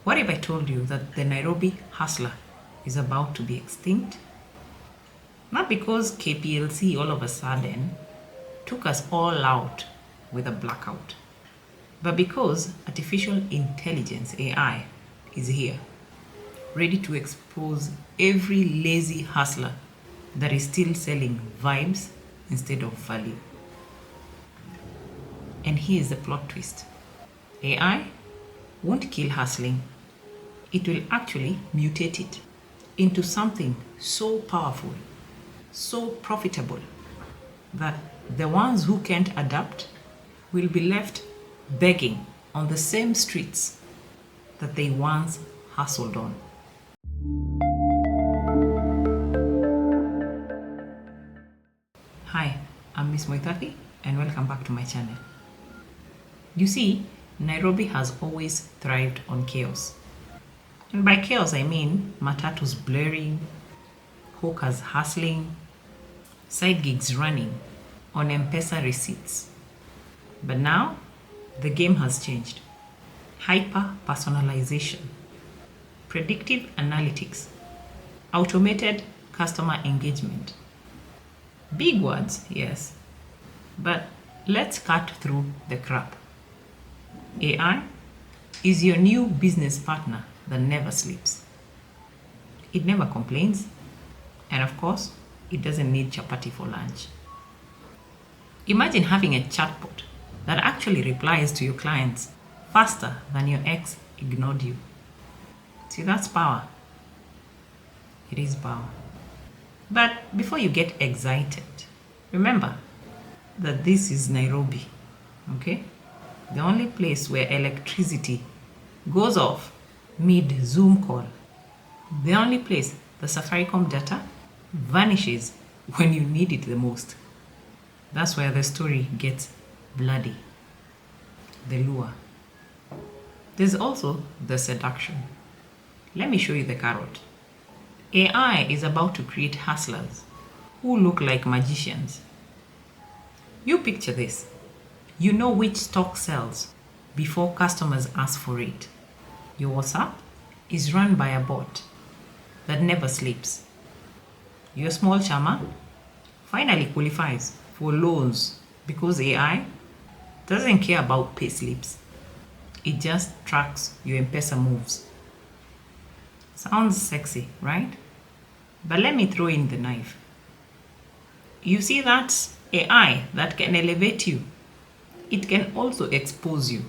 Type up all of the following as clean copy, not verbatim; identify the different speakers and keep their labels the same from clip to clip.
Speaker 1: What if I told you that the Nairobi hustler is about to be extinct? Not because KPLC all of a sudden took us all out with a blackout, but because artificial intelligence, AI, is here, ready to expose every lazy hustler that is still selling vibes instead of value. And here's the plot twist. AI won't kill hustling. It will actually mutate it into something so powerful, so profitable, that the ones who can't adapt will be left begging on the same streets that they once hustled on. Hi, I'm Miss Muithathi and welcome back to my channel. You see, Nairobi has always thrived on chaos. And by chaos, I mean matatus blaring, hawkers hustling, side gigs running on M-Pesa receipts. But now, the game has changed. Hyper-personalization, predictive analytics, automated customer engagement. Big words, yes, but let's cut through the crap. AI is your new business partner that never sleeps. It never complains, and of course, it doesn't need chapati for lunch. Imagine having a chatbot that actually replies to your clients faster than your ex ignored you. See, that's power. It is power. But before you get excited, remember that this is Nairobi, okay? The only place where electricity goes off mid-Zoom call. The only place the Safaricom data vanishes when you need it the most. That's where the story gets bloody. The lure. There's also the seduction. Let me show you the carrot. AI is about to create hustlers who look like magicians. You picture this. You know which stock sells before customers ask for it. Your WhatsApp is run by a bot that never sleeps. Your small chama finally qualifies for loans because AI doesn't care about pay slips. It just tracks your M-Pesa moves. Sounds sexy, right? But let me throw in the knife. You see that AI that can elevate you? It can also expose you.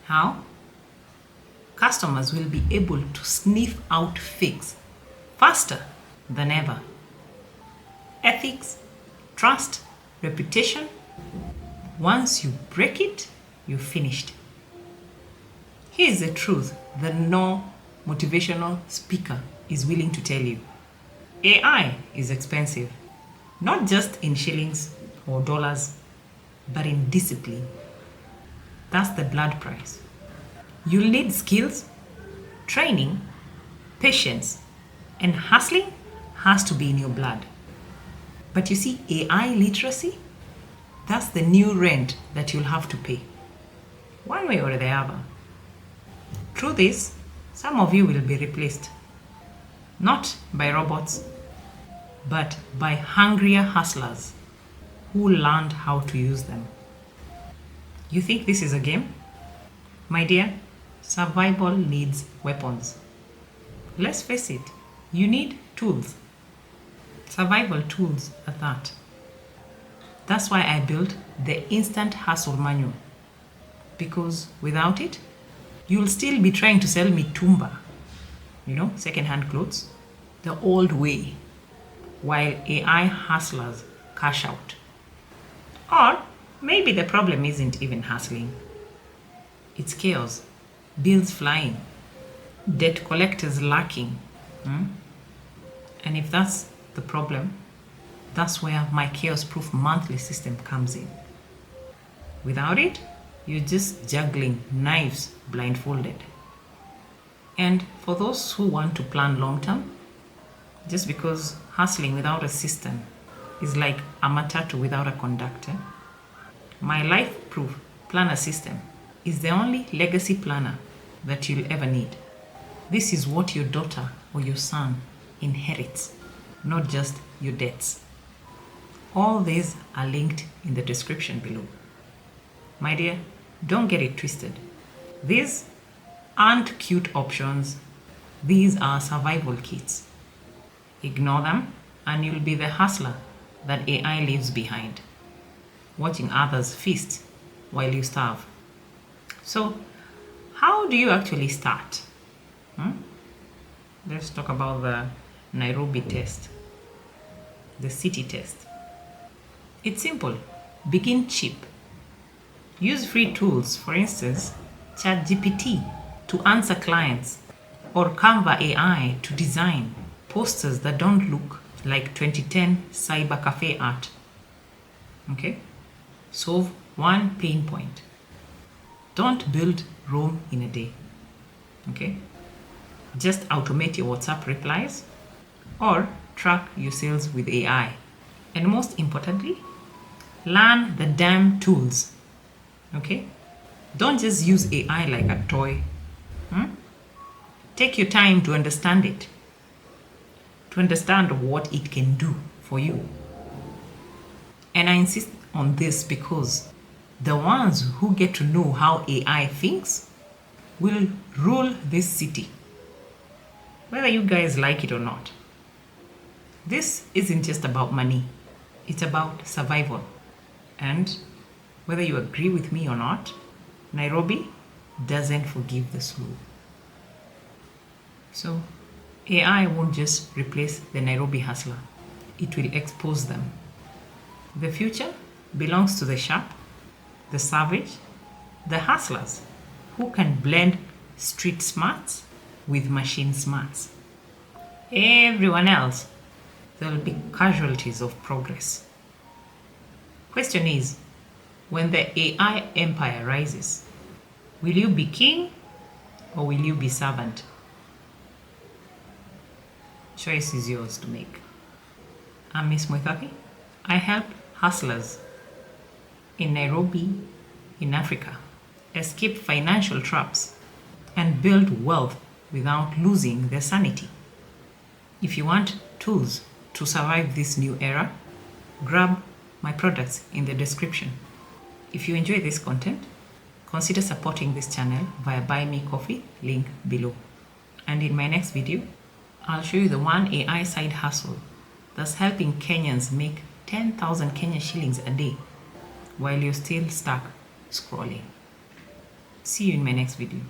Speaker 1: How? Customers will be able to sniff out fakes faster than ever. Ethics, trust, reputation. Once you break it, you're finished. Here's the truth that no motivational speaker is willing to tell you. AI is expensive, not just in shillings or dollars, but in discipline. That's the blood price. You'll need skills, training, patience, and hustling has to be in your blood. But you see, AI literacy, that's the new rent that you'll have to pay, one way or the other. Through this, some of you will be replaced, not by robots, but by hungrier hustlers who learned how to use them. You think this is a game? My dear, survival needs weapons. Let's face it, you need tools. Survival tools at that. That's why I built the Instant Hustle Manual. Because without it, you'll still be trying to sell me tumba, second-hand clothes, the old way, while AI hustlers cash out. Or maybe the problem isn't even hustling. It's chaos, bills flying, debt collectors lacking. And if that's the problem, that's where my chaos-proof monthly system comes in. Without it, you're just juggling knives blindfolded. And for those who want to plan long-term, just because hustling without a system is like a matatu without a conductor, my life-proof planner system is the only legacy planner that you'll ever need. This is what your daughter or your son inherits, not just your debts. All these are linked in the description below. My dear, don't get it twisted. These aren't cute options. These are survival kits. Ignore them and you'll be the hustler that AI leaves behind, watching others feast while you starve. So, how do you actually start? Let's talk about the Nairobi test, the city test. It's simple. Begin cheap. Use free tools, for instance, ChatGPT to answer clients, or Canva AI to design posters that don't look like 2010 cyber cafe art. Okay? Solve one pain point. Don't build Rome in a day. Okay? Just automate your WhatsApp replies or track your sales with AI. And most importantly, learn the damn tools. Okay? Don't just use AI like a toy. Take your time to understand it. To understand what it can do for you. And I insist on this because the ones who get to know how AI thinks will rule this city, whether you guys like it or not. This isn't just about money, it's about survival. And whether you agree with me or not, Nairobi doesn't forgive the slow. So AI won't just replace the Nairobi hustler, it will expose them. The future belongs to the sharp, the savage, the hustlers who can blend street smarts with machine smarts. Everyone else, there will be casualties of progress. Question is, when the AI empire rises, will you be king or will you be servant? Choice is yours to make. I'm Miss Muithathi. I help hustlers in Nairobi, in Africa, escape financial traps and build wealth without losing their sanity. If you want tools to survive this new era, grab my products in the description. If you enjoy this content, consider supporting this channel via Buy Me Coffee, link below. And in my next video, I'll show you the one AI side hustle that's helping Kenyans make 10,000 Kenya shillings a day while you're still stuck scrolling. See you in my next video.